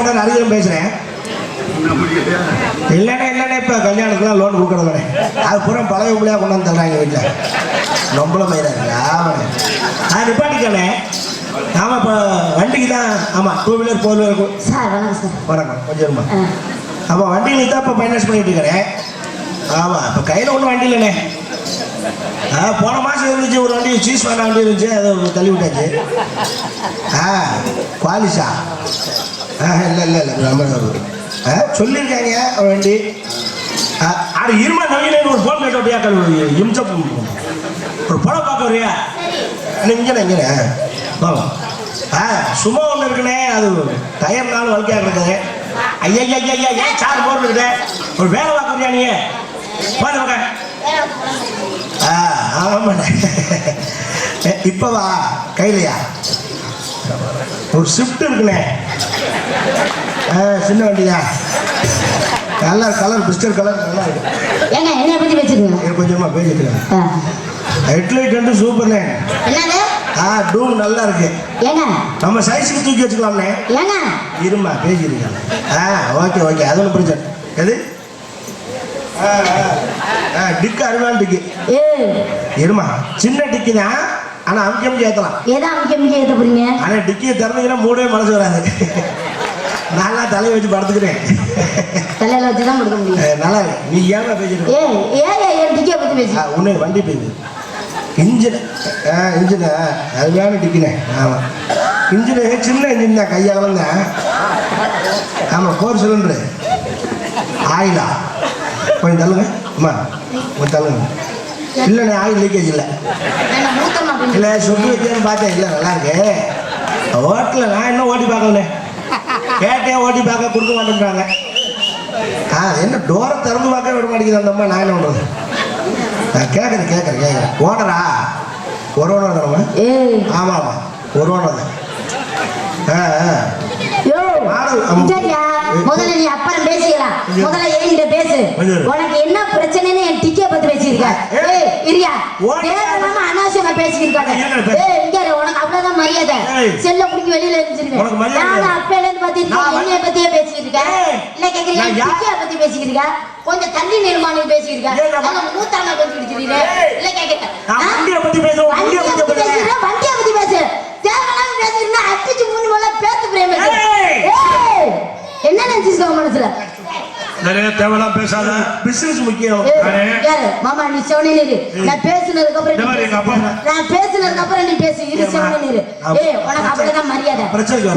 மாட்டார் அறிஞரும் பேசுறேன். இல்லைன்னா இப்ப கல்யாணத்துக்குலாம் லோன் கொடுக்கணும். அது பூரா பழைய பிள்ளையா கொண்டாந்து தர்றாங்க வீட்டில். நொம்பள மயிலாங்க அது நிப்பாட்டிக்கானே. ஆமா இப்போ வண்டிக்கு தான். ஆமா 2 வீலர் 4 வீலர். சார் வணக்கம் சார். வணக்கம். கொஞ்சம் ஆமா வண்டியில் தான் இப்போ ஃபைனான்ஸ் பண்ணிட்டு இருக்கிறேன். ஆமா இப்போ கையில் ஒன்றும் வண்டி இல்லைண்ணே. போன மாதம் இருந்துச்சு ஒரு வண்டி, சீஸ் பண்ண வண்டி இருந்துச்சு, அதை தள்ளி விட்டாச்சு. குவாலிஷா? இல்லை நம்ம சொல்லியிருக்காங்க வண்டி. அது இருமா நவீன ஒரு ஃபோன் கேட்ட அப்படியா இம்சம் ஒரு படம் பார்க்க வரியா? இங்கே வாங்க. சும்மா ஒன்று இருக்குண்ணே, அது டயர் நாள் வலிக்காக இருக்குது. ஐயா சார் போட்டு இருக்குது. ஒரு வேலை பார்க்க வரியா நீ? பாருங்க. ஆமாண்ணே. இப்போ வா கையிலையா ஒரு ஷிஃப்ட் இருக்குண்ணே. சின்ன வண்டியா நல்லா கலர் பிஸ்டர் கலர் நல்லா இருக்கு. ஏங்க என்னைய பத்தி பேசிருக்கீங்க? கொஞ்சமா பேசிக்கிறேன். ஹெட்லைட் வந்து சூப்பர்ண்ணே. என்னது? டூம் நல்லா இருக்கு. ஏங்க நம்ம சைஸுக்கு தூக்கி வச்சுக்கலாம்ண்ணே. ஏங்க இருமா பேசிருக்கேன். ஓகே அது ஒன்றும் பிரச்சனை. எது டிக்கு அருமையான டிக்கு. இருமா சின்ன டிக்கு தான், ஆனா அமுக்கி ஏற்றலாம். ஏதோ அமுக்கி ஏற்ற போறீங்க. ஆனா டிக்கியை திறந்தீங்கன்னா மூடவே மனசு வராது. நான் தலையை வச்சு படுத்துக்கிறேன். தலையில வச்சு தான் படுக்க முடியும். நல்லா இருக்கு. நீ ஏன் பேசிட்டு டிக்கியை பத்தி பேசி உன்னை வண்டி பேசு. இன்ஜின் அதுதான டிக்கினே. ஆமா இன்ஜினு சின்ன இன்ஜின் தான், கையாலும் தான். ஆமா 4 சிலிண்டரு. ஆயிலா கொஞ்சம் தள்ளுங்க. அம்மா கொஞ்சம் தள்ளுங்க. இல்லைண்ணே ஆயில் லீக்கேஜ் இல்லை. இல்லை சொட்டு வைக்கன்னு பார்த்தேன். இல்லை நல்லா இருக்கு. ஹோட்டலில் நான் இன்னும் ஓட்டி பார்க்கலண்ணே. கேட்டே ஓட்டி பார்க்க கொடுக்க மாட்டேன்றாங்க. என்ன டோரை திறந்து பார்க்க விட மாட்டேங்குது அந்த அம்மா. நான் என்ன பண்ணுறது? கேட்குறேன். ஓனரா? ஒரு ஓனர் தானம்மா? ஆமாம் ஒரு ஓனர் தான். முதல்ல நீ அப்புறம் பேசிக்கலாம். முதல்ல என்கிட்ட பேசு. உனக்கு என்ன பிரச்சனைன்னு என் டிக்கிய பத்தி பேசியிருக்க. அனாவசியமா பேசியிருக்காங்க. உனக்கு அவ்வளவுதான் மரியாதை. செல்ல குடிக்க வெளியில இருந்துருக்கேன். நானும் அப்பையில இருந்து பாத்திருக்கேன். என்னைய பத்தியே பேசியிருக்கேன். இல்ல கேக்குறீங்க டிக்கிய பத்தி பேசிக்கிறீங்க. கொஞ்சம் தண்ணி நிர்மாணம் பேசியிருக்கேன். மூத்தாங்க கொஞ்சம் குடிச்சிருக்கேன். இல்ல கேக்குறேன் வண்டியை பத்தி பேசு. தேவையில்லாம பேசிருந்தா அப்பிச்சு 3 முறை பேத்து பிரேம. என்ன நினைச்சிருக்க மனசுல? நிறைய தேவையெல்லாம் பேசாத. பிசினஸ் முக்கியம். மாமா நீ செவனே இரு. நான் பேசுனதுக்கு அப்புறம் நீ பேசு. இரு செவனே இரு. உனக்கு அப்படிதான் மரியாதை.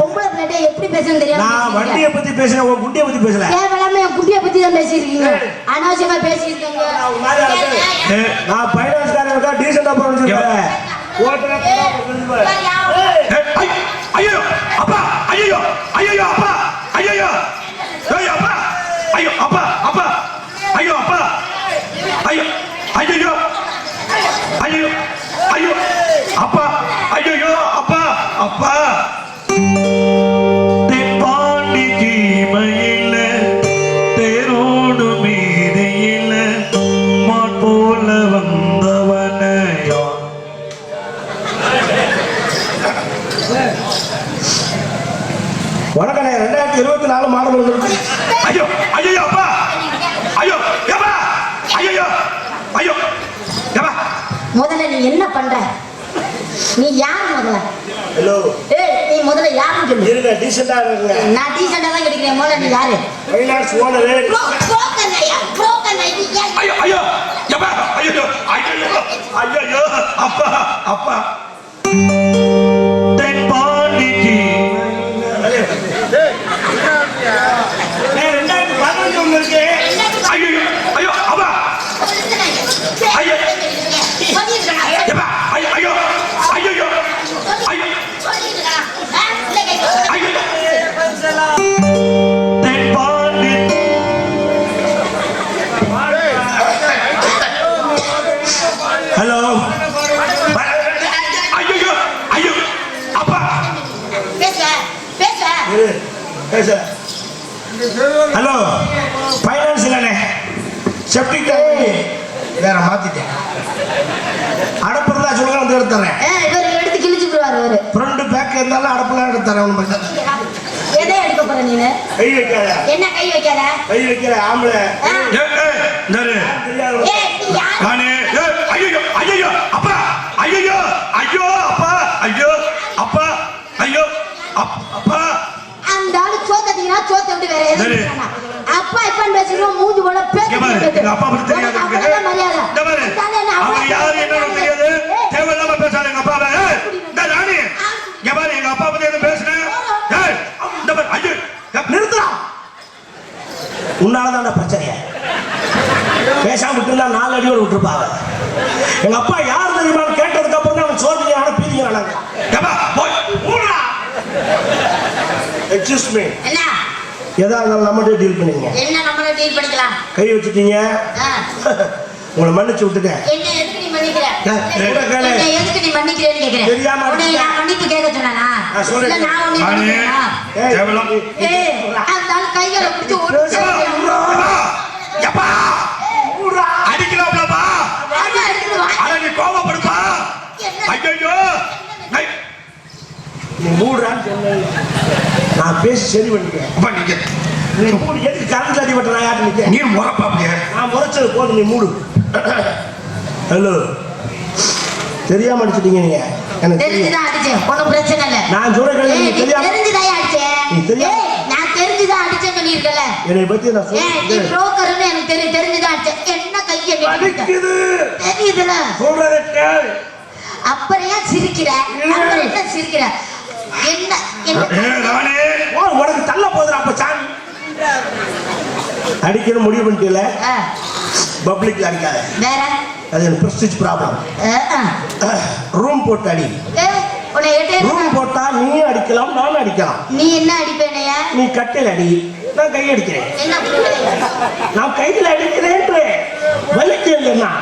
பொம்பளை பிள்ளைட்ட எப்படி பேசணும் தெரியாது. நான் வண்டியை பத்தி பேசுறேன், உன் குண்டியை பத்தி பேசல. தேவையில்லாம என் குண்டியை பத்தி தான் பேசியிருக்கீங்க. அனாவசியமா பேசியிருக்கீங்க. நான் ஃபைனான்ஸ்காரங்க டீசெண்டா போறேன். ஐயோ அப்பா ஐயோ அப்பா ஐயோ அப்பா ஐயோ அப்பா ஐயோ அப்பா ஐயோ அப்பா ஐயோ அப்பா பாண்டி ஜீமையில தேரோடு மீதியில மாட் போல வந்தவனையோ. வணக்கண்ணே. 2024 மாடல் வந்துருக்கு. ஐயோ அப்பா முதல்ல நீ என்ன பண்ற? நீ யார் முதல்ல? ஹலோ நீ முதல்ல யாருன்னு சொல்லு. இருங்க டீசெண்டா இருங்க. நான் டீசெண்டா தான் கேக்குறேன். முதல்ல நீ யாரு? Finance owner. புரோக்கர் ஐயோ அப்பா தென்பாண்டி ஹலோ ஹலோ ஃபைனான்ஸ் இல்லைண்ணே. செப்டிக் டேங்க் வேற மாத்திட்டேன். அடப்பு இருந்தா சொல்லுங்க வந்து எடுத்துறேன். எடுத்து கிழிச்சு விடுவாரு. ஃப்ரண்ட் பேக் இருந்தாலும் அடப்புலாம் எடுத்துறேன். எதை எடுக்க போற நீனு? கை வைக்காத. என்ன கை வைக்காத? கை வைக்கிற ஆம்பளை. நானே ஐயோ ஐயோ அப்பா ஐயோ ஐயோ அப்பா ஐயோ அப்பா ஐயோ அப்பா. அந்த ஆளு சோத்தீங்கன்னா சோத்த விட்டு வேற எதுவும் அப்பா இப்ப பேசுறோம் மூஞ்சி போல பேச. அப்பா பத்தி தெரியாது. அவர் யாரு என்னன்னு தெரியாது. தேவையில்லாம பேசாத எங்க அப்பாவை. இந்த ராணி இங்க பாரு, எங்க அப்பா பத்தி எதுவும் பேசுனேன். ஐயோ நிறுத்தலாம். உன்னாலதான் பிரச்சனைய பேசாம விட்டுருந்தா 4 அடியோடு விட்டுருப்பாங்க. எங்க அப்பா யார் தெரியுமான்னு கேட்டதுக்கு அப்புறம் தான் அவன் சோதனையான பீதிங்க. Excuse me. என்ன எதா இருந்தாலும் நம்மகிட்ட டீல் பண்ணிங்க. என்ன நம்மள டீல் பண்ணிக்கலாம்? கை வச்சுட்டீங்க, உங்களை மன்னிச்சு விட்டுட்டேன். என்ன எதுக்கு நீ மன்னிக்கிற? என்ன எதுக்கு நீ மன்னிக்கிறேன்னு கேக்குறேன். தெரியாம உன்னை நான் மன்னிப்பு கேட்க சொன்னானா? இல்ல நான் உன்னை மன்னிக்கிறேனா? அந்த ஆளு கைகளை பிடிச்சு ஒரு எப்பா அடிக்கலாம்லப்பா. அட நீ கோபப்படுப்பா. ஐயோ நீ மூடுறான்னு சொன்னேன். நான் பேசி சரி பண்ணிக்கிறேன். அப்பா நீங்க நீ மூடு. எதுக்கு கரண்ட் அடி பட்ட நான் யாரு நிக்க? நீ முறப்பா அப்படியே. நான் முறைச்சது போதும், நீ மூடு. ஹலோ, தெரியாம அடிச்சிட்டீங்க நீங்க. எனக்கு தெரிஞ்சுதான் அடிச்சேன், ஒண்ணும் பிரச்சனை இல்ல. நான் சொல்றேன் தெரிஞ்சுதான் அடிச்சேன். நான் தெரிஞ்சுதான் அடிச்சேன்னு சொல்லியிருக்கல. என்னை பத்தி நான் நீ புரோக்கர்னு எனக்கு தெரிஞ்சுதான் அடிச்சேன். என்ன கையை அடிக்குது தெரியுதுல? சொல்றதை கேள். அப்புறம் ஏன் சிரிக்கிற? அப்புறம் என்ன சிரிக்கிற? என்ன உனக்கு தள்ள போதுடா. அப்ப சாமி அடிக்கணும் முடிவு பண்ணிட்டீல. பப்ளிக்ல அடிக்காத. வேற அது எனக்கு பிரஸ்டீஜ் ப்ராப்ளம். ரூம் போட்டு அடி. ரூம் போட்டா நீ அடிக்கலாம், நானும் அடிக்கலாம். நீ என்ன அடிப்பேனைய? நீ கட்டில் அடி, நான் கை அடிக்கிறேன். நான் கையில் அடிக்கிறேன். வலிக்கலன்னா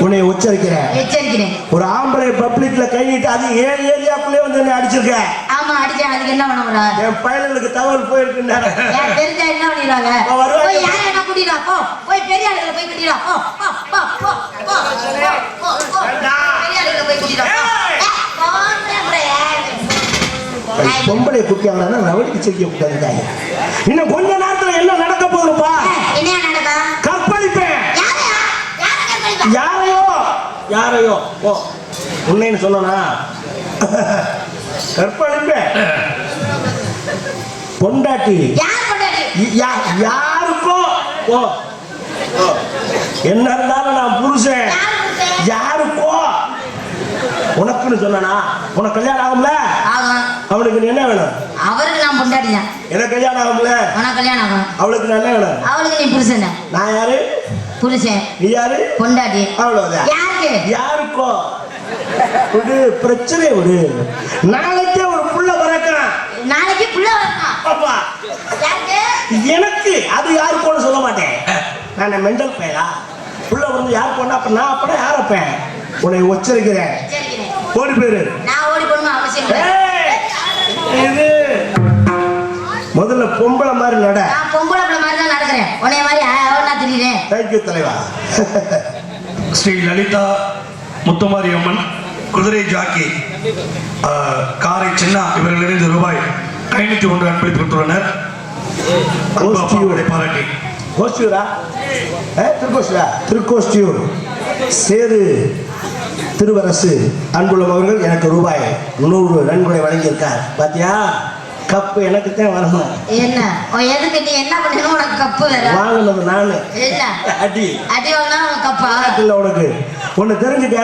உன்னை எச்சரிக்கிறேன். ஒரு ஆம்பளை பப்ளிக்ல கை நீட்டு, அது ஏரியாக்குள்ளே வந்து என்ன அடிச்சிருக்க. ஆமா அடிச்சேன். அதுக்கு என்ன பண்ண போற? என் பயலுக்கு தகவல் போயிருக்கு. தெரிஞ்சா என்ன பண்ணிடுவாங்க? போய் யாரை என்ன கூட்டிடா போ. போய் பெரிய ஆளுகளை போய் கூட்டிடா போ. பெரிய ஆளுகளை போய் கூட்டிடா. பொம்பளை குட்டியாங்கன்னா ரவடிக்கு செய்ய கூடாது. இன்னும் கொஞ்ச நேரத்துல என்ன நடக்க போகுதுப்பா? என்ன நடக்கா? கற்பழிப்பேன். யாரையோ ஓ உன்னைன்னு சொன்னா கற்பழிப்பேன். பொண்டாட்டி யாருக்கோ ஓ என்ன இருந்தாலும் நான் புருஷன். யாருக்கோ உனக்குன்னு சொன்னா உனக்கு கல்யாணம் ஆகும்ல? அவனுக்கு நீ என்ன வேணும்? அவருக்கு நான் பொண்டாட்டி தான். எனக்கு கல்யாணம் ஆகும்ல? உனக்கு கல்யாணம் ஆகும். அவளுக்கு நான் என்ன வேணும்? அவளுக்கு நீ புருஷன். நான் யாரு? புருஷன். நீ யாரு? பொண்டாட்டி. அவ்வளவுதான். யாருக்கு? யாருக்கோ விடு, பிரச்சனை விடு. நாளைக்கே ஒரு புள்ள வரக்கான். நாளைக்கு புள்ள வரக்கான். அப்பா எனக்கு அது யாருக்கோன்னு சொல்ல மாட்டேன். நான் மெண்டல் பையலா? புள்ள வந்து யார் போனா அப்ப நான் அப்பனா யாரப்பேன்? உன்னை எச்சரிக்கிறேன். ஓடி போயிரு. நான் ஓடி போகணுமா அவசியம் இது முதல்ல பொம்பளை மாதிரி நட. நான் பொம்பளை மாதிரி தான் நடக்கிறேன். உன்னை மாதிரி நான் திடீரேன். தேங்க்யூ தலைவா. ஸ்ரீ லலிதா முத்துமாரி அம்மன் குதிரை ஜாக்கி காரை சின்ன இவர்களிலிருந்து ரூபாய் 501 அன்பளிப்பு பெற்றுள்ளனர். பாராட்டி கோஷ்டியூரா? திருக்கோஷ்டியூர் சேது திருவரசு அன்புள்ள அவர்கள் எனக்கு ரூபாய் 100 நன்கொடை வழங்கியிருக்கார். பாத்தியா, கப்பு எனக்கு தான் வரணும். என்ன எதுக்கு நீ என்ன பண்ணணும்? உனக்கு கப்பு வேற வாங்கினது நானு. அடி அடி வாங்கினா கப்பா இல்ல. உனக்கு ஒண்ணு தெரிஞ்சுக்க,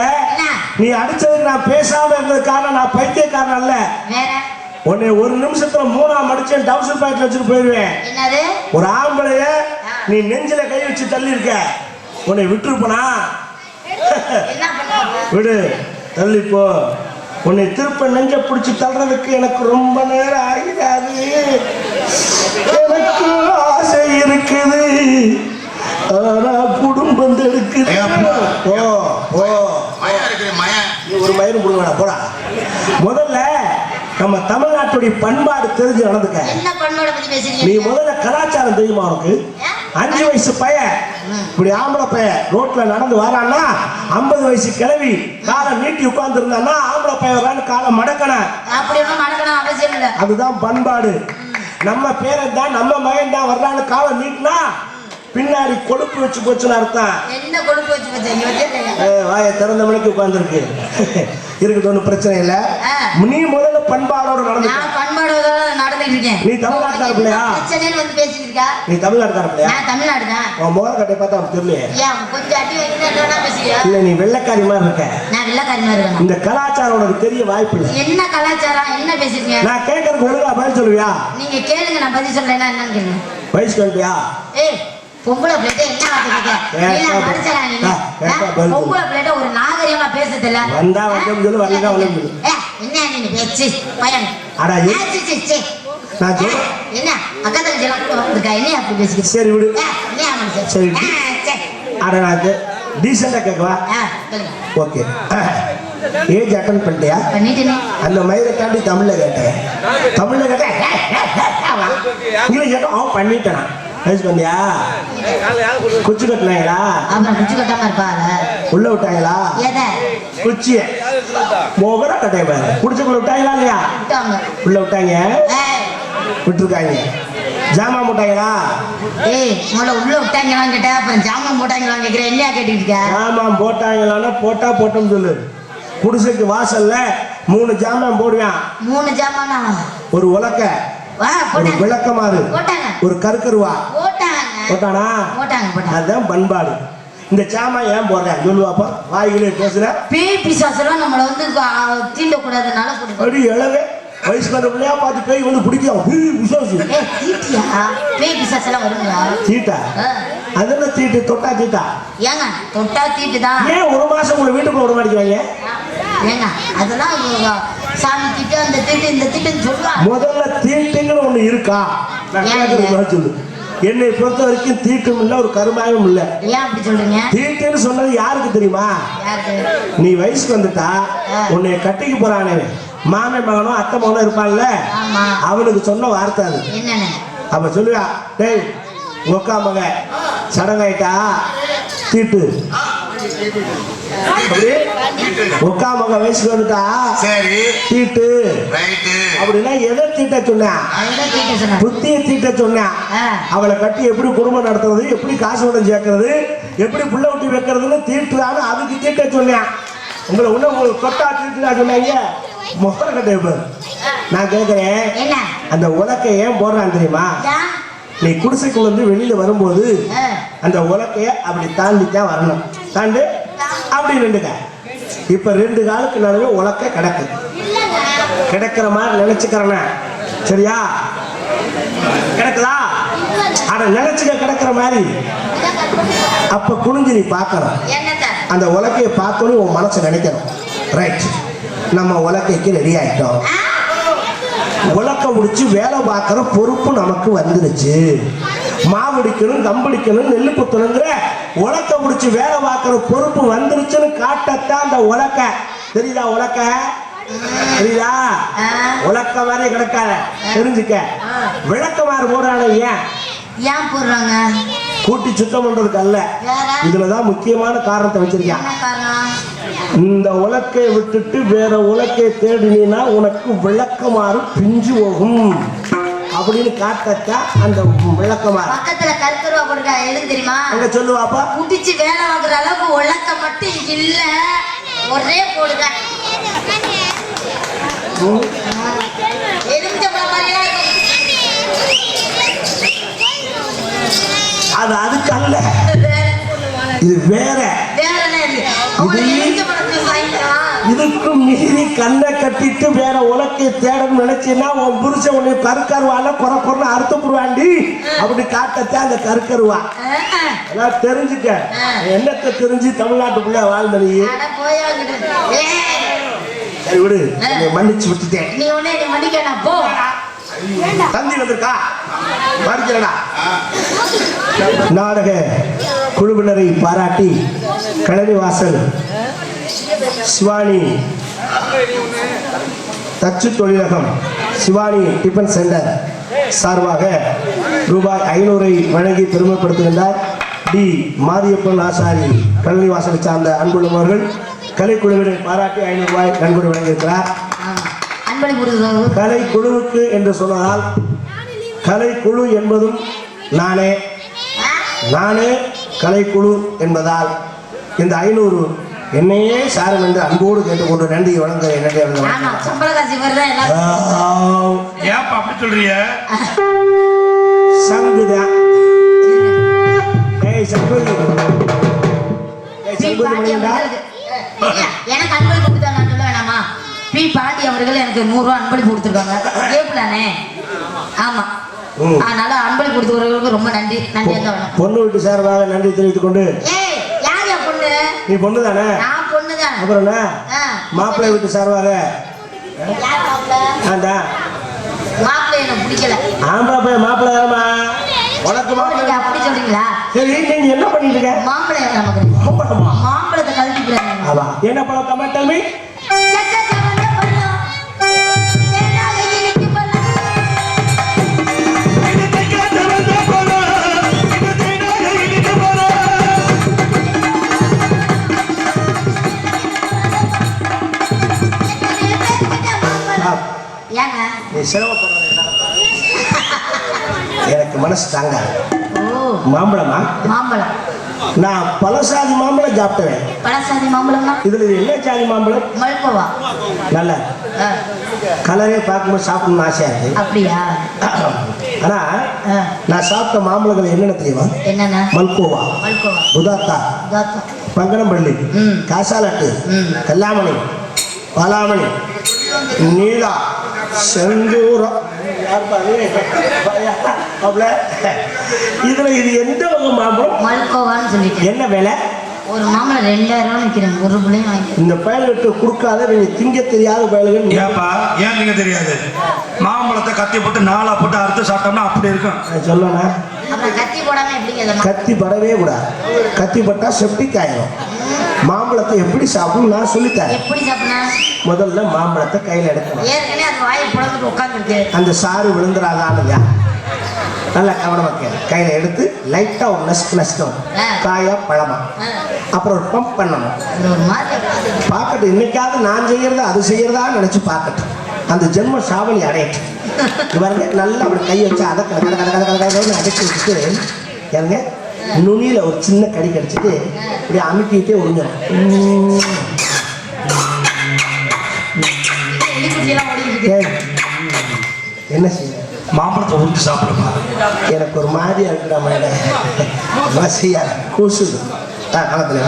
நீ அடிச்சதுக்கு நான் பேசாம இருந்ததுக்காக நான் பைத்தியக்காரன் அல்ல. உன்னை ஒரு நிமிஷத்துல 3ஆம் அடிச்சேன் டவுசர் பாக்கெட்ல வச்சுட்டு போயிடுவேன். ஒரு ஆம்பளைய நீ நெஞ்சில கை வச்சு தள்ளி இருக்க, உன்னை விட்டுருப்பனா? விடு, தள்ளிப்போ. உன்னை திருப்ப நெஞ்ச பிடிச்சி தள்ளுறதுக்கு எனக்கு ரொம்ப நேரம் ஆகிடாது. எனக்கு ஆசை இருக்குது, ஆனா குடும்பம் இருக்குது. ஒரு மயிரும் கொடுங்க போடா. முதல்ல நம்ம தமிழ்நாட்டுடைய பண்பாடு தெரிஞ்சு நடந்துக்க. நீ முதல்ல கலாச்சாரம் தெரியுமா உனக்கு? 5 வயசு பையன் இப்படி ஆம்பளை பையன் ரோட்ல நடந்து வரான்னா 50 வயசு கிழவி காலை நீட்டி உட்கார்ந்து இருந்தான்னா ஆம்பளை பையன் காலை மடக்கணும். அதுதான் பண்பாடு. நம்ம பேரன் தான் நம்ம மகன் தான் வர்றான்னு காலை நீட்டினா பின்னாடி கொழுப்பு வச்சு போச்சுன்னு அர்த்தம். என்ன கொழுப்பு வச்சு போச்சு? வாயை திறந்த மணிக்கு உட்கார்ந்துருக்கு. இருக்கட்டும், ஒன்றும் பிரச்சனை இல்லை. நீ முதல்ல பண்பாடோட நடந்து. நான் பண்பாடோட நடந்துட்டு இருக்கேன். நீ தமிழ்நாட்டுக்கார பிள்ளையா? பிரச்சனைன்னு வந்து பேசிட்டு இருக்கா. நீ தமிழ்நாட்டுக்கார பிள்ளையா? நான் தமிழ்நாடு தான். உன் முகர கட்டை பார்த்தா அவனுக்கு தெரியலையே. ஏன் கொஞ்சம் அடி வைக்கிறதா பேசுறியா? இல்ல, நீ வெள்ளைக்காரி மாதிரி இருக்க. நான் வெள்ளைக்காரி மாதிரி இருக்கேன். இந்த கலாச்சாரம் உனக்கு தெரிய வாய்ப்பு இல்லை. என்ன கலாச்சாரம்? என்ன பேசுறீங்க? நான் கேட்கறதுக்கு ஒழுங்கா பதில் சொல்லுவியா? நீங்க கேளுங்க, நான் பதில் சொல்றேன்னா என்னன்னு கேளுங்க. வயசுக்கு வந்துட்டியா? ஏய், பொம்பளை பிள்ளைட்ட என்ன வார்த்தை கேட்க? மனுஷனா நீங்க? பொம்பளை பிள்ளைட்ட ஒரு நாகரிகமா பேசுறதில்ல. வந்தா வந்து சொல்லு, வரலா வந்து. என்ன நீ பேச்சு பையன்? அடா நான் சொல்றேன். என்ன அக்கா தங்கச்சி எல்லாம் இருக்கா? என்ன அப்படி பேசிக்கிட்டு? சரி விடு. என்ன மனுஷன்? சரி. அட நான் டீசெண்டா கேட்கவா? ஓகே. ஏஜ் அட்டன் பண்ணிட்டியா? பண்ணிட்டேனே. அந்த மயிரை தாண்டி தமிழ்ல கேட்டேன். தமிழ்ல கேட்டேன். இங்கிலீஷ் கேட்டோம். அவன் பண்ணிட்டான். வயசுக்கு வந்தியா? குச்சி கட்டினாங்களா? அப்புறம் குச்சி கட்டாம இருப்பாங்க. உள்ள விட்டாங்களா? எதை? குச்சிய மோகரா கட்டைய பாரு. குடிச்சுக்குள்ள விட்டாங்களா இல்லையா? விட்டாங்க. உள்ள விட்டாங்க, விட்டுருக்காங்க. ஜாமான் போட்டாங்களா? ஏய், முதல்ல உள்ள விட்டாங்களான்னு கேட்டா அப்புறம் ஜாமான் போட்டாங்களான்னு கேட்கிறேன். என்னையா கேட்டுக்கிட்டு இருக்க? ஜாமான் போட்டாங்களான்னா போட்டா போட்டோம்னு சொல்லு. குடிசைக்கு வாசல்ல 3 ஜாமான் போடுவான். 3 ஜாமானா? ஒரு உலக்க, ஒரு விளக்கமாறு, ஒரு கருக்கருவா போட்டானா? அதுதான் பண்பாடு. இந்த சாமான் ஏன் போடுறேன் சொல்லுவாப்பா? வாய்களே பேசுற. பேய் பிசாசெல்லாம் நம்மள வந்து தீண்டக்கூடாதுனால அப்படி எழவே வயசுக்கு வந்த பிள்ளையா பார்த்து பேய் வந்து பிடிக்கும். பேய் பிசாசெல்லாம் வருங்களா? தீட்டா? அதெல்லாம் தீட்டு. தொட்டா தீட்டா? ஏங்க தொட்டா தீட்டு தான். ஏன் ஒரு மாசம் உங்களை வீட்டுக்குள்ள விட மாட்டேங்கிறாங்க? ஏங்க அதெல்லாம் சாமி தீட்டு, அந்த தீட்டு, இந்த தீட்டுன்னு சொல்லுவாங்க. முதல்ல தீட்டுங்கன்னு ஒண்ணு இருக்கா? சொல்லு. என்னை பொறுத்த வரைக்கும் தீட்டும் இல்ல, ஒரு கருமாயும் இல்ல. ஏன் அப்படி சொல்றீங்க? தீட்டுன்னு சொன்னது யாருக்கு தெரியுமா? நீ வயசுக்கு வந்துட்டா உன்னை கட்டிக்கு போறானே மாமன் மகனும் அத்தை மகனும் இருப்பான்ல, அவனுக்கு சொன்ன வார்த்தை அது. அப்ப சொல்லுவா, டேய் உக்கா மக சடங்காயிட்டா தீட்டு. உக்கா மக வயசுக்கு வந்துட்டா தீட்டு அப்படின்னா எதை தீட்ட சொன்னா? புத்திய தீட்ட சொன்னா. அவளை கட்டி எப்படி குடும்பம் நடத்துறது, எப்படி காசு பணம் சேர்க்கறது, எப்படி புள்ள ஊட்டி வைக்கிறதுன்னு தீட்டுறான்னு அதுக்கு தீட்ட சொன்னேன். உங்களை ஒண்ணு உங்களுக்கு தொட்டா தீட்டுனா சொன்னாங்க. முகர கட்டை பாரு. நான் கேட்கிறேன், அந்த உலக்கை ஏன் போடுறான் தெரியுமா? நீ குடிசைக்குள்ள இருந்து வெளியில வரும்போது அந்த உலக்கைய அப்படி தாண்டித்தான் வரணும். தாண்டு அப்படி நின்றுக்க. இப்ப 2 காலுக்கு நடுவே உலக்க கிடக்கு. கிடக்கிற மாதிரி நினைச்சுக்கிறேன். சரியா? கிடக்குதா? அட நினைச்சுக்க கிடக்கிற மாதிரி. அப்ப குனிஞ்சு நீ பார்க்கணும். அந்த உலக்கையை பார்த்தோன்னு உன் மனசு நினைக்கணும், ரைட் நம்ம உலக்கைக்கு ரெடி ஆயிட்டோம். உலக்க முடிச்சு வேலை பார்க்குற பொறுப்பு நமக்கு வந்துருச்சு. மாவடிக்கணும், கம்படிக்கணும், நெல்லு குத்தணுங்கிற உலக்க முடிச்சு வேலை பார்க்குற பொறுப்பு வந்துருச்சுன்னு காட்டத்தான் அந்த உலக்க. தெரியுதா? உலக்க தெரியுதா? உலக்க மாதிரி கிடக்காத, தெரிஞ்சுக்க. விளக்கமாறு போடுறாங்க. ஏன் போடுறாங்க? கூட்டி சுத்தம் பண்றதுக்கு அல்ல. இதுலதான் முக்கியமான காரணத்தை வச்சிருக்கேன். இந்த உலக்கையை விட்டுட்டு வேற உலக்கையை தேடினா உனக்கு விளக்கமாறு பிஞ்சு போகும் அப்படின்னு காட்டத்தா அந்த விளக்கமாறு. பக்கத்துல கருக்கருவா போடுறா எதுக்கு தெரியுமா? அங்க சொல்லுவாப்பா. குடிச்சு வேலை வாங்குற அளவுக்கு உலக்க மட்டும் இல்ல, ஒரே போடுங்க. அது அதுக்கு அல்ல, இது வேற. இதுக்கும் மீறி கண்ணை கட்டிட்டு வேற உலக்கைய தேடன்னு நினைச்சீங்கன்னா உன் புருஷன் உன்னை கருக்கருவால குறை அறுத்தப்படுவாண்டி அப்படி காட்டத்தான் அந்த கருக்கருவா. எல்லாம் தெரிஞ்சுக்க. என்னத்தை தெரிஞ்சு தமிழ்நாட்டுக்குள்ள வாழ்ந்த நீ? சரி விடு, மன்னிச்சு விட்டுட்டேன். நீ உடனே மன்னிக்க போ. தந்தி வந்திருக்கா? மறுக்கிறடா. நாடக குழுவினரை பாராட்டி கழனிவாசல் சிவானி தச்சு தொழிலகம், சிவானி டிஃபன் சென்டர் சார்பாக ரூபாய் 500 வழங்கி பெருமைப்படுத்துகின்றார் டி மாரியப்பன் ஆசாரி. கழனிவாசலை சார்ந்த அன்புள்ளவர்கள் கலைக்குழுவினை பாராட்டி 500 ரூபாய் நன்கொடை வழங்கியிருக்கிறார். கலை குழுவுக்கு என்று சொன்னதால் கலைக்குழு என்பதும் நானே கலைக்குழு என்பதால் இந்த 500 என்னையே சாரம் என்று அன்போடு கேட்டுக்கொண்டு நன்றி வணங்க ஏப்பா அப்படி சொல்றீங்க? சங்குதான் எனக்கு அன்பளிப்பு கொடுத்தா நான் சொல்ல வேணாமா? பி பாட்டி அவர்கள் எனக்கு 100 ரூபா அன்பளிப்பு கொடுத்துருக்காங்க. கேப்லானே ஆமா. அதனால அன்பளிப்பு கொடுத்தவர்களுக்கு ரொம்ப நன்றி. நன்றி தான் வேணும். பொண்ணு வீட்டு சார்பாக நன்றி தெரிவித்துக் கொண்டு. ஏய் யாரையா பொண்ணு? நீ பொண்ணு தானே? நான் பொண்ணு தான். அப்புறம் என்ன? மாப்பிள்ளை வீட்டு சார்பாக. யார் மாப்பிள்ளை? ஆண்டா. மாப்பிள்ளை எனக்கு பிடிக்கல. ஆம்பளை போய் மாப்பிள்ளை தானமா? உனக்கு மாப்பிள்ளை அப்படி சொல்றீங்களா? சரி நீ என்ன பண்ணிட்டு இருக்க? மாப்பிள்ளை நமக்கு. மாப்பிள்ளத்தை கழட்டி போறாங்க. ஆமா. என்ன பழம் கமெண்ட் மீ? எனக்கு மனசு தாங்க. மாம்பழமா? மாம்பழம். நான் பழசாதி மாம்பழம் சாப்பிட்டேன். பழசாதி மாம்பழம்னா இதுல என்ன சாதி மாம்பழம்? மல்கோவா. நல்ல கலரே பார்க்கும்போது சாப்பிடணும்னு ஆசையா இருக்கு. அப்படியா? ஆனா நான் சாப்பிட்ட மாம்பழங்கள் என்னென்ன தெரியுமா? என்னென்ன? மல்கோவா, புதாத்தா, பங்கனம்பள்ளி, காசாலட்டு, கல்லாமணி, பாலாமணி, நீலா, செந்தூரம். இதுல இது எந்த வகை மாம்பழம்? மல்கோவான்னு சொல்லிட்டு. என்ன விலை? ஒரு மாம்பழம் 2000 விற்கிறேன். ஒரு பிள்ளையும் வாங்கி. இந்த பயலுக்கு கொடுக்காத நீங்க திங்க தெரியாத பயலுகள். ஏப்பா ஏன் நீங்க தெரியாது? மாம்பழத்தை கத்தி போட்டு 4 போட்டு அறுத்து சாப்பிட்டோம்னா அப்படி இருக்கும். சொல்லணும். கத்தி போடாம எப்படி? கத்தி படவே கூடாது. கத்தி பட்டா செப்டிக் ஆயிரும். மாம்பழத்தை எப்படி சாப்பிடணும் நான் சொல்லித்தரேன். எப்படி சாப்பிடணும்? முதல்ல மாம்பழத்தை கையில எடுக்கணும். ஏற்கனவே அது வாயை புலந்துட்டு உட்கார்ந்துருக்கு. அந்த சாறு விழுந்துராதானுங்க. நல்லா கவனமா கையில எடுத்து லைட்டா ஒரு நசுக்கணும். காயா பழமா. அப்புறம் ஒரு பம்ப் பண்ணணும். பார்க்கட்டும், இன்னைக்காவது நான் செய்யறதா அது செய்யறதா நினைச்சு பார்க்கட்டும். அந்த ஜென்ம சாவலி அடையட்டும். பாருங்க, நல்லா அப்படி கை வச்சு அடைச்சி வச்சுட்டு ஏங்க நுனியில ஒரு சின்ன கடி கடிச்சிட்டு இப்படி அமுக்கிட்டே ஒழிஞ்சிடும். என்ன செய்ய? மாம்பழத்தை ஊற்றி சாப்பிடுமா? எனக்கு ஒரு மாதிரியா இருக்கிற மாதிரி வசையா கூசுது. காலத்துல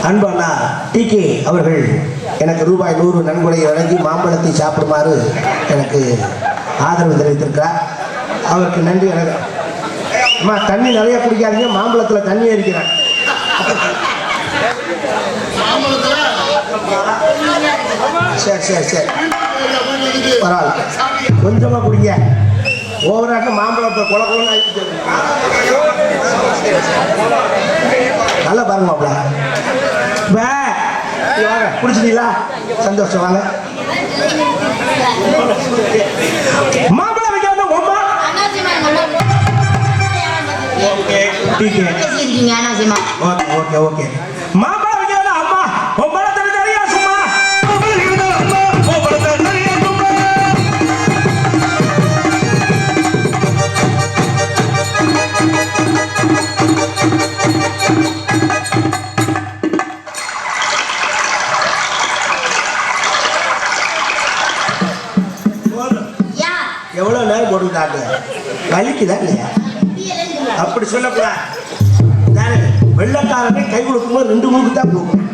அன்பானா டிகே அவர்கள் எனக்கு ரூபாய் 100 நன்கொடை வழங்கி மாம்பழத்தை சாப்பிடுமாறு எனக்கு ஆதரவு தெரிவித்திருக்கிறார். அவருக்கு நன்றி. அம்மா தண்ணி நிறைய குடிக்காதீங்க, மாம்பழத்தில் தண்ணி இருக்கிறேன். சரி சரி சரி பரவாயில்ல, கொஞ்சமாக குடிங்க. ஓவராட்டம் மாம்பழத்தை குழப்பம்னு ஆகிட்டு நல்லா பாருங்க மாப்பிள்ள. வாங்க குடிச்சிட்டீங்களா? சந்தோஷம். வாங்க மாம்பழம் வைக்காம ஓமா. Okay okay okay. மாம்பழம் வைக்காம அம்மா ஒம்பளை தெரியா சும்மா. எவ்வளவு நேரம் போட்டுக்கிட்டாங்க? வலிக்குதா இல்லையா? அப்படி சொல்லக்கூடாது. வெள்ளக்காரனே கை கொடுக்கும்போது 2 முழுக்கு தான் கொடுக்கும்.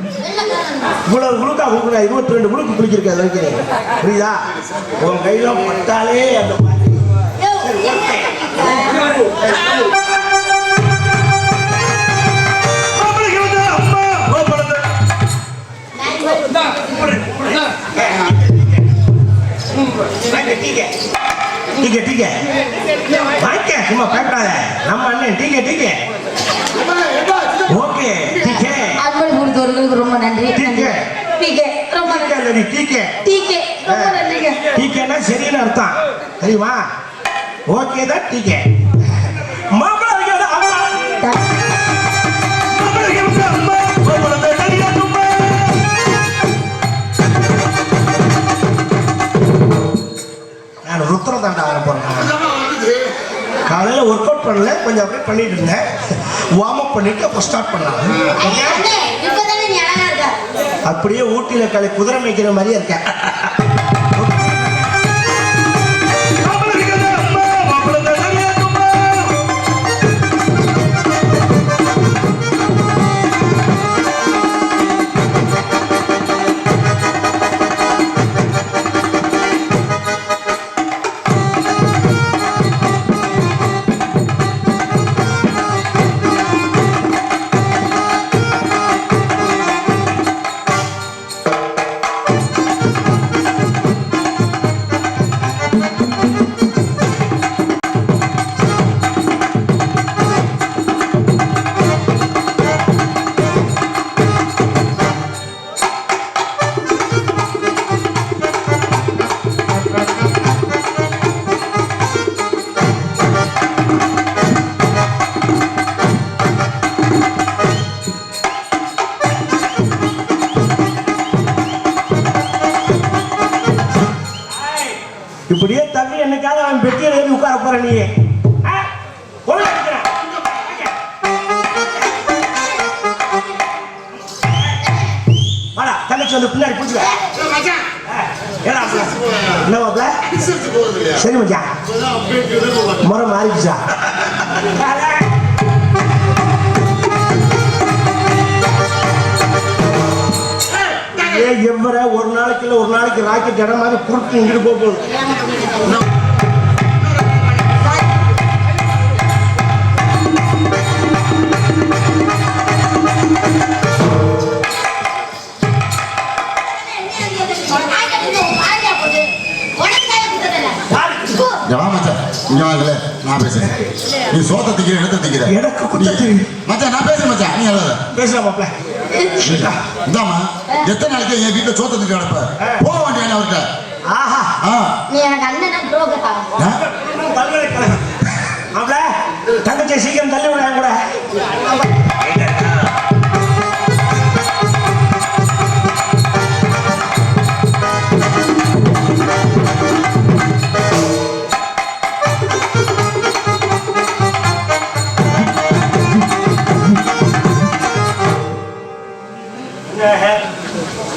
இவ்வளவு முழுக்கா கொடுக்குறா, 22 முழுக்கு பிடிச்சிருக்காது வைக்கிறேன். புரியுதா? உன் கையில பட்டாலே அந்த சும்மா பயப்படாத. நம்ம அண்ணன் டீக்கே டீக்கே. ஓகே டீக்கே. அன்பளி கொடுத்தவர்களுக்கு ரொம்ப நன்றி. டீக்கே டீக்கே ரொம்ப நன்றி. டீக்கே டீக்கே ரொம்ப நன்றிங்க. டீக்கேனா சரியான அர்த்தம் தெரியுமா? ஓகே தான் டீக்கே. மாப்பிள்ளை வைக்காத அம்மா. மாப்பிள்ளை வைக்காத அம்மா. மாப்பிள்ளை தெரியா தும்மா. உத்தரம் தாண்டா வர போறேன். காலையில ஒர்க் அவுட் பண்ணல, கொஞ்சம் அப்படியே பண்ணிட்டு இருந்தேன். வார்ம் அப் பண்ணிட்டு அப்போ ஸ்டார்ட் பண்ணலாம். அப்படியே ஊட்டியில குதிரை மேய்க்கிற மாதிரியே இருக்கேன். இப்படியே தள்ளி என்னைக்காவது அவன் பெட்டியில் ஏறி உட்கார போற நீ. வாடா தங்கச்சி வந்து பின்னாடி பிடிச்சிக்க. என்ன மாப்ள? சரி மச்சான், முறை மாறிடுச்சா? எவ்வளோ ஒரு நாளைக்கு ராக்கெட் இடம் மாதிரி குறுக்கு இங்கிட்டு போகுது. நான் பேசுறேன், நீ சோத்த திக்கிற இடத்த திக்கிற எனக்கு குத்தத்து மச்சான். நான் பேசுறேன் மச்சான், நீ அழாத. பேசலாம் மாப்ள. இந்தாமா எத்தனை நாளைக்கு என் வீட்டுல சோத்த திக்கிற அனுப்ப போக வேண்டிய அவர்கிட்ட. ஆஹா, நீ எனக்கு அண்ணன் துரோகத்தா பல்கலைக்கழகம் மாப்ள. தங்கச்சி சீக்கிரம் தள்ளி விட கூட.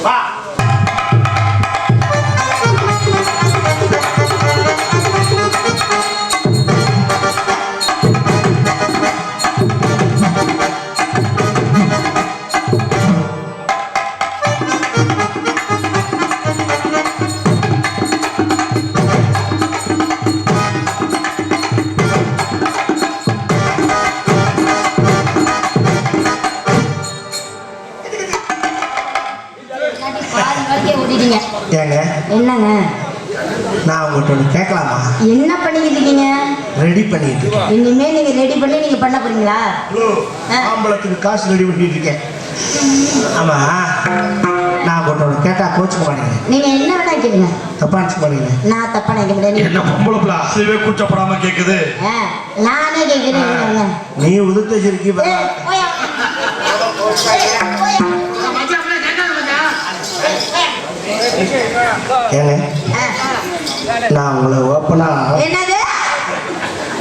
வா. ஏங்க என்னங்க, நான் உங்கள்கிட்ட ஒன்று கேட்கலாமா? என்ன பண்ணிக்கிட்டு இருக்கீங்க? ரெடி பண்ணிட்டு இருக்கேன். இனிமே நீங்க ரெடி பண்ணி நீங்க பண்ண போறீங்களா? ஆம்பளத்துக்கு காசு ரெடி பண்ணிட்டு இருக்கேன். ஆமா, நான் உங்கள்கிட்ட ஒன்று கேட்டா கோச்சுக்க மாட்டேங்க. நீங்க என்ன வேணா கேளுங்க, தப்பா நினைச்சு மாட்டீங்க. நான் தப்பா நினைக்க முடியாது. என்ன பொம்பளை பிள்ளை அதுவே கூச்சப்படாம கேக்குது. நானே கேட்கிறேன். நீ உதுத்த சிரிக்கி ஏங்க, நான் உங்களை ஓப்பனா என்னது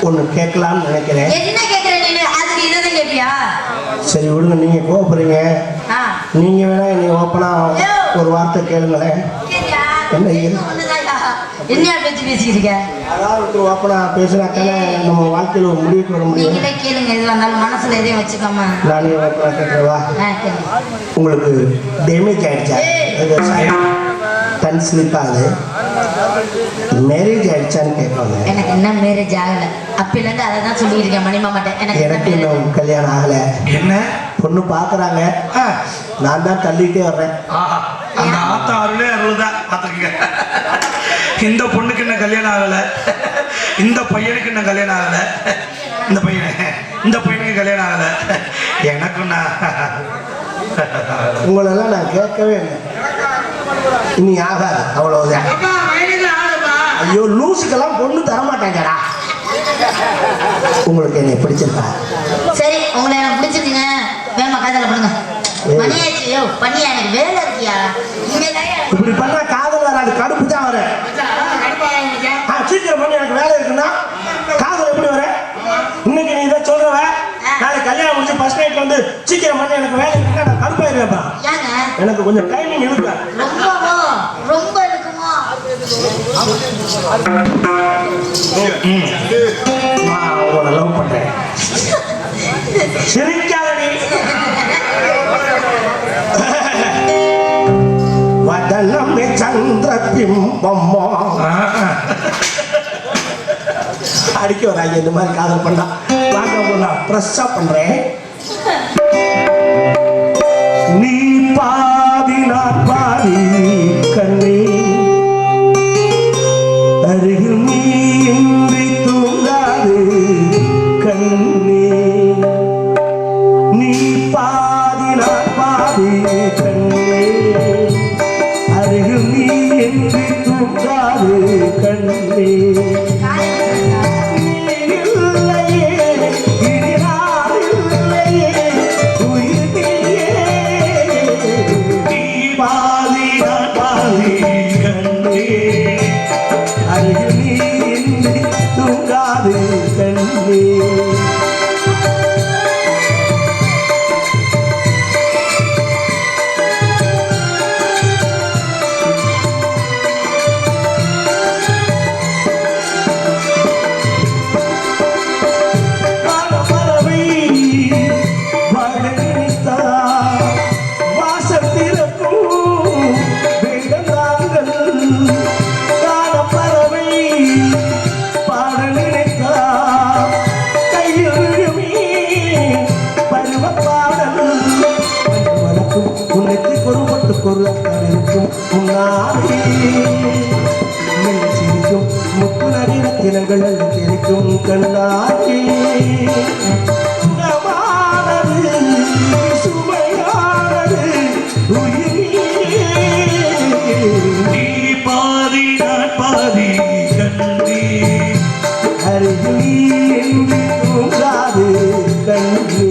ஒன்று கேட்கலாம்னு நினைக்கிறேன். என்ன கேட்கிறேன் நீ? அதுக்கு இதுதான் கேட்பியா? சரி விடுங்க, நீங்க கோவப்படுறீங்க. நீங்க வேணா என்னை ஓப்பனா ஒரு வார்த்தை கேளுங்களேன். என்ன பேச்சு பேசிக்கிறீங்க? அதாவது ஓப்பனா பேசுனாத்தானே நம்ம வாழ்க்கையில் ஒரு முடிவுக்கு வர முடியும். நீங்களே கேளுங்க, எதுவாக இருந்தாலும் மனசுல எதையும் வச்சுக்காம. நானே ஓப்பனா கேட்கவா? உங்களுக்கு டேமேஜ் ஆயிடுச்சா? கண் ஸ்லிப்பாகுது, மேரேஜ் ஆயிடுச்சான்னு கேட்பாங்க. எனக்கு என்ன மேரேஜ் ஆகல, அப்பிலேருந்து அதை தான் சொல்லியிருக்கேன் மணிமாமாட்ட. எனக்கு இன்னும் கல்யாணம் ஆகல. என்ன பொண்ணு பாக்குறாங்க, நான் தான் தள்ளிட்டே வர்றேன். அந்த ஆத்தா அருளே அருள்தான் பாத்துக்கங்க. இந்த பொண்ணுக்கு என்ன கல்யாணம் ஆகல, இந்த பையனுக்கு என்ன கல்யாணம் ஆகல, இந்த பையனுக்கு கல்யாணம் ஆகல. எனக்கும் உங்களெல்லாம் நான் கேட்கவே இல்லை. இனி ஆகாது, அவ்வளவுதான். ஐயோ, லூசுக்கெல்லாம் பொண்ணு தரமாட்டேங்கடா. உங்களுக்கு என்னை பிடிச்சிருக்கா? சரி, உங்களை எனக்கு பிடிச்சிருக்குங்க. வேமா காதல பண்ணுங்க. மணியாச்சியோ பண்ணியா, எனக்கு வேலை இருக்கியா? இப்படி பண்ணா காதல் வராது, கடுப்பு தான் வரும். சீக்கிரம் பண்ணி எனக்கு வேலை இருக்குன்னா காதல் எப்படி வர? இன்னைக்கு நீ இதை சொல்றவ நாளைக்கு கல்யாணம் முடிச்சு ஃபர்ஸ்ட் நைட்ல வந்து சீக்கிரம் பண்ணி எனக்கு வேலை இருக்குன்னா நான் கடுப்பாயிருவேப்பா. எனக்கு கொஞ்சம் டைமிங் இருக்கு. ரொம்ப இருக்குமோ? நான் உங்களை லவ் பண்றேன். சிரிக்காத நீ. வதனமே சந்திர பிம்பம்மா அடிக்க வராங்க இந்த மாதிரி காதல் பண்ணா. வாங்க ப்ரெஸ்ஸா பண்றேன். நீ பாதி நான் பாதி கண்ணே அருகில் நீ இன்றி தூங்காது கண்ணே. நீ பாதி நான் பாதி கண்ணே அருகில் நீ இன்றி தூங்காது கண்ணே. முத்துநடினத்தினங்கள் தெரிக்கும் கண்ணாடி சுமையானது நீ பாதி நான் பாதி கண்ணே அருகே என்று தூங்காது கண்ணே.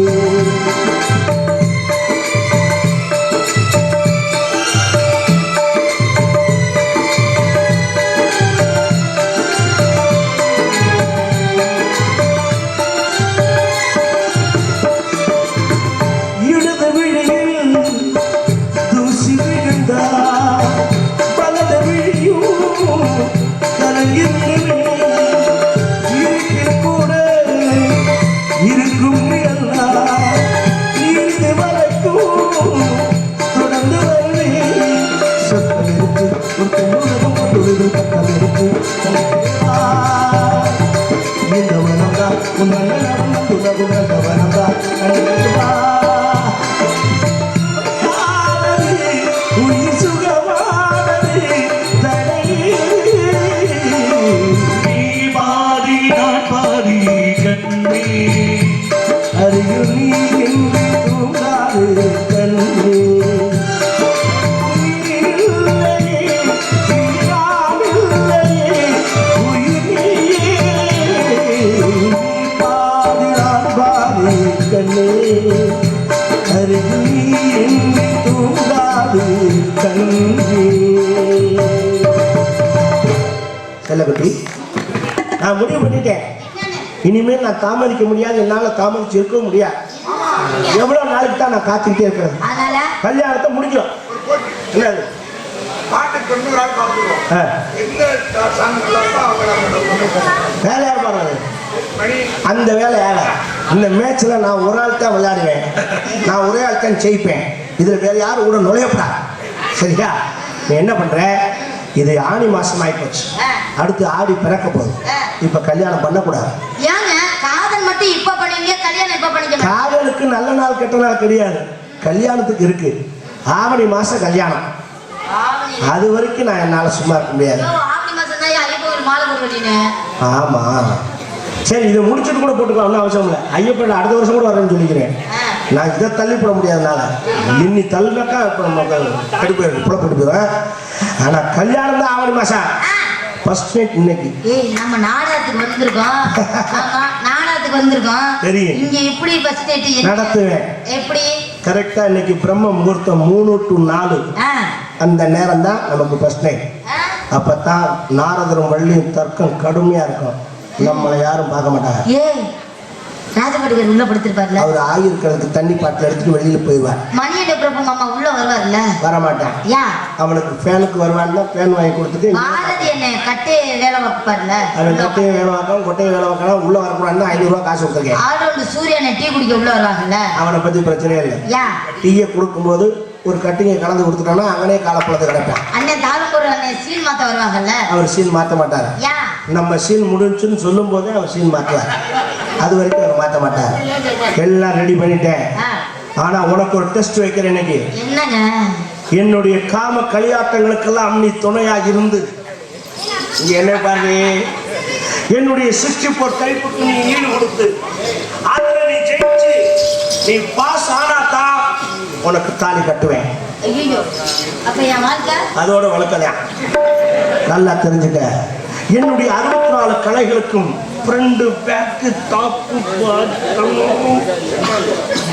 செல்லக்குட்டி, நான் முடிவு பண்ணிட்டேன். இனிமேல் நான் தாமதிக்க முடியாது, என்னால தாமதிச்சு இருக்க முடியாது. எவ்வளவு நாளைக்கு தான் நான் காத்துக்கிட்டே இருக்கிறேன். கல்யாணத்தை முடிக்கிறோம். என்னது வேலையா பாருங்க. அந்த வேலை யார இந்த மேட்ச்ல நான் ஒரு ஆள் தான் விளையாடுவேன், நான் ஒரே ஆள் தான் ஜெயிப்பேன். இதுல வேற யாரும் கூட நுழையப்படா. சரியா? நீ என்ன பண்ற? இது ஆணி மாசம் ஆயிப்போச்சு, அடுத்து ஆடி பிறக்க போகுது. இப்ப கல்யாணம் பண்ணக்கூடாது. காதலுக்கு நல்ல நாள் கெட்ட நாள் கிடையாது, கல்யாணத்துக்கு இருக்கு. ஆவணி மாசம் கல்யாணம். அது வரைக்கும் நான் என்னால சும்மா இருக்க முடியாது. ஆமா சரி, இதை முடிச்சுட்டு கூட போட்டுக்கலாம், அவசியம் இல்லை. ஐயப்பன் அடுத்த வருஷம் கூட வரேன்னு சொல்லிக்கிறேன். நான் இதை தள்ளி போட முடியாதனால இன்னி தள்ளினாக்கா இப்போ நம்ம கடுப்பு புறப்பட்டு போயிடுவேன். ஆனா கல்யாணம் தான் ஆவணி மாசம் ஃபர்ஸ்ட் நைட் இன்னைக்கு. நம்ம நாடகத்துக்கு வந்திருக்கோம், நாடகத்துக்கு வந்திருக்கோம். தெரியும், இங்க எப்படி ஃபர்ஸ்ட் நைட் நடத்துவேன். எப்படி கரெக்டா இன்னைக்கு பிரம்ம முகூர்த்தம் 3 to 4 அந்த நேரம் தான் நமக்கு ஃபர்ஸ்ட் நைட். அப்பதான் நாரதரும் வள்ளியும் தர்க்கம் கடுமையா இருக்கும். நம்மளை யாரும் பார்க்க மாட்டாங்க. ஏய் ராஜபாட்டுக்கு உள்ள படுத்திருப்பார்ல, அவர் ஆகியிருக்கிறதுக்கு தண்ணி பாட்டில் எடுத்துட்டு வெளியில போயிடுவார். மணியண்ட பிரபு மாமா உள்ள வருவார்ல, வரமாட்டான். ஏன் அவனுக்கு ஃபேனுக்கு வருவான்னா ஃபேன் வாங்கி கொடுத்துட்டு பாரதி என்ன கட்டே வேலை வைப்பார்ல, அவன் கட்டையும் வேலை வைக்கலாம் கொட்டையும் வேலை வைக்கலாம். உள்ள வரக்கூடாதுன்னா 500 ரூபா காசு கொடுத்துருக்கேன். ஆடோண்டு சூரியனை டீ குடிக்க உள்ள வருவாங்கல்ல, அவனை பத்தி பிரச்சனையே இல்லை. ஏன் டீயை கொடுக்கும்போது ஒரு கட்டிங்கை கலந்து கொடுத்துட்டானா அங்கனே காலப்பழத்தை கிடப்பான். அண்ணன் தாளும் அண்ணன் சீன் மாத்த வருவாங்கல்ல, அவர் சீன் மாற்ற மாட்டார். ஏன் நம்ம சீன் முடிஞ்சுன்னு சொல்லும் போதே அவர் சீன் மாற்றுவார். அது வரைக்கும் அவர் மாற்ற மாட்டார். எல்லாம் ரெடி பண்ணிட்டேன். ஆனா உனக்கு ஒரு டெஸ்ட் வைக்கிறேன் இன்னைக்கு. என்னங்க? என்னுடைய காம களியாட்டங்களுக்கெல்லாம் நீ துணையாக இருந்து இங்க என்ன பாரு, என்னுடைய 64 டைப்புக்கு நீ ஈடு கொடுத்து அதுல நீ ஜெயிச்சு நீ பாஸ் ஆனாதான் உனக்கு தாலி கட்டுவேன். ஐயோ அப்ப என் வாழ்க்கை அதோட வழக்கதான். நல்லா தெரிஞ்சுக்க, என்னுடைய 64 கலைகளுக்கும் ஃப்ரண்ட் பேக்கு டாப்பு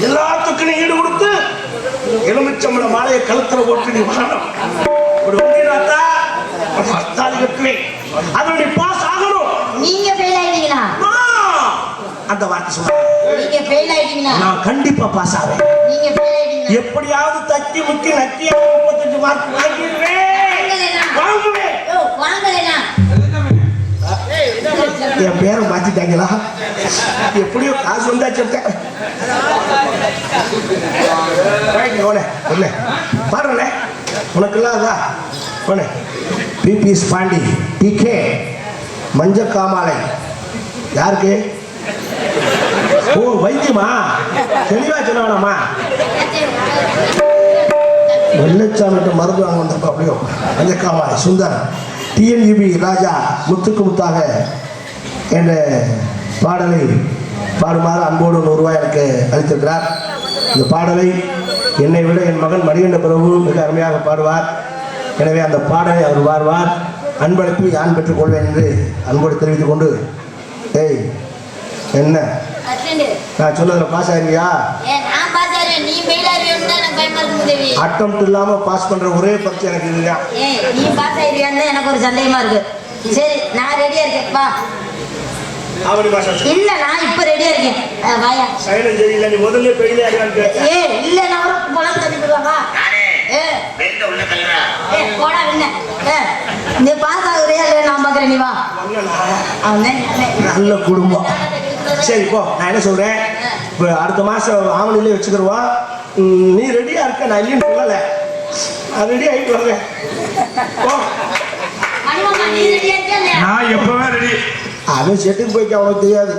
எல்லாத்துக்கும் நீ ஈடு கொடுத்து எலுமிச்சம்பள மாலையை கழுத்துல போட்டு நீ வரணும். ஒரு வண்டினாத்தா தாலி கட்டுவேன். அதுல நீ பாஸ் ஆகணும். நீங்க ஃபெயில் ஆயிட்டீங்களா? அந்த வார்த்தை சொல்ல நீங்க ஃபெயில் ஆயிட்டீங்களா? நான் கண்டிப்பா பாஸ் ஆவேன். நீங்க ஃபெயில் ஆயிட்டீங்க. எப்படியாவது தக்கி முக்கி நக்கி 35 மார்க் வாங்கிடுவேன். வாங்குவேன். வாங்கலைனா என் பேரை மாத்திட்டாங்களா? எப்படியோ காசு வந்தாச்சு. பாருங்க உனக்குலாம் அதா போனே. பிபிஎஸ் பாண்டி, டிகே, மஞ்ச காமாலை. யாருக்கு? ஓ வைத்தியமா? தெளிவா சொன்னாமா? வெள்ளச்சாமிட்ட மருந்து வாங்க வந்தப்ப அப்படியோ மஞ்ச காமாலை சுந்தர். டிஎன்யூபி ராஜா முத்துக்கு முத்தாக என்ற பாடலை பாடுமாறு அன்போடு 100 ரூபாய் எனக்கு அளித்திருக்கிறார். இந்த பாடலை என்னை விட என் மகன் மணிகண்ட பிரபு மிக அருமையாக பாடுவார். எனவே அந்த பாடலை அவர் பாடுவார். அன்பளிப்பு யான் பெற்றுக் கொள்வேன் என்று அன்போடு தெரிவித்துக் கொண்டு, ஏய் என்ன நான் சொன்னதுல பாஸ் ஆயிருவியா? அட்டம் இல்லாம பாஸ் பண்ற ஒரே பரிசு எனக்கு இதுதான். நீ பாஸ் ஆயிருவியான்னு எனக்கு ஒரு சந்தேகமா இருக்கு. சரி நான் ரெடியா இருக்கேன். வா. இல்ல நான் இப்ப ரெடியா இருக்கேன். வாயா. சைலன்ஸ் சரியில்லை. நீ முதல்ல பெயிலே ஆயிரான்னு கேட்டேன். இல்ல நான் ஒரு பழம் தண்ணி போடுவாங்க. போடா என்ன? நீ பாஸ் ஆகுறியா இல்ல நான் பாக்குறேன். நீ வா. நல்ல குடும்பம். சரி போ. நான் என்ன சொல்றேன், இப்போ அடுத்த மாசம் ஆவணிலே வச்சுக்கிறவா. நீ ரெடியா இருக்க? நான் இல்லைன்னு சொல்லல. நான் ரெடி ஆகிட்டு வரேன். நான் எப்பவே ரெடி. அவன் செட்டுக்கு போய்க்க அவனுக்கு தெரியாது.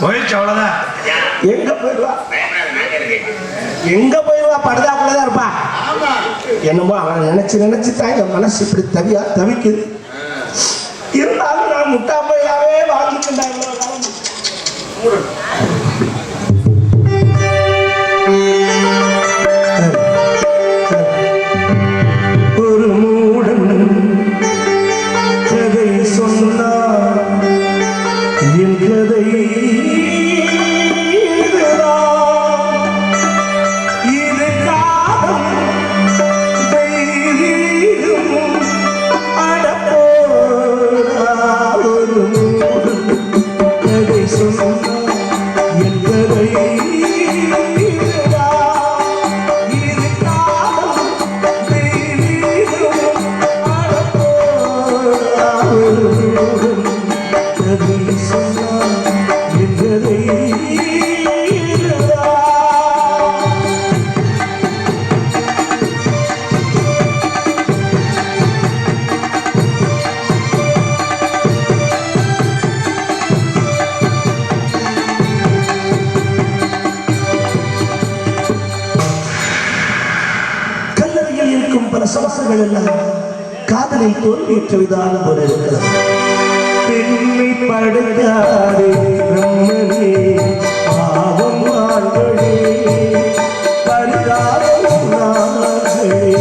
போயிடுச்சு அவ்வளவுதான். எங்க போயிடுவா? எங்க போயிடுவா? படுதாக்குள்ளதான் இருப்பா. என்னமோ அவனை நினைச்சு தான் என் மனசு இப்படி தவிக்குது. இருந்தாலும் நான் முட்டா பையாவே வாழ்ந்துக்கிட்டேன். ஒரு மூடன் கதை சொன்னார். என் கதை சவால்கள் எல்லாம் காதலை தோல்வியற்ற விதானம் போல இருக்கிறது. பெண்மை படுத்தாதே பிரம்மனே, பாவம் ஆண்களே, பரிதாபம் நாங்களே.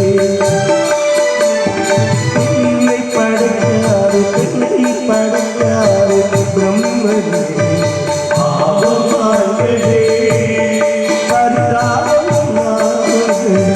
பெண்மை படுத்தாதே, பெண்மை படுத்தாதே பிரம்மனே, பாவம் ஆண்களே, பரிதாபம் நாங்களே.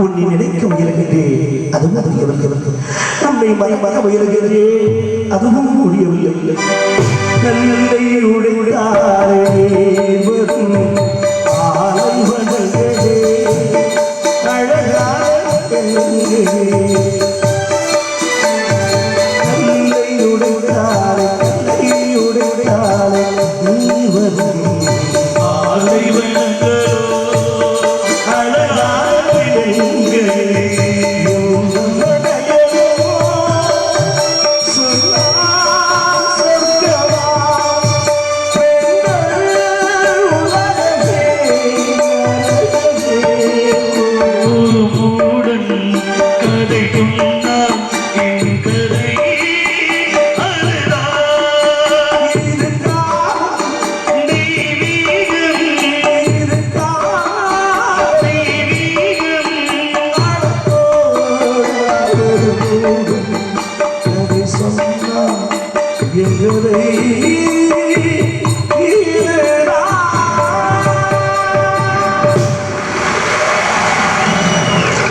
உன்னை நினைக்க முயல்கின்றேன், அதுவும் முடியவில்லை. நம்மை மறக்க முயல்கின்றேன், அதுவும் முடியவில்லை. நன்மை உடைத்தாரே வரும்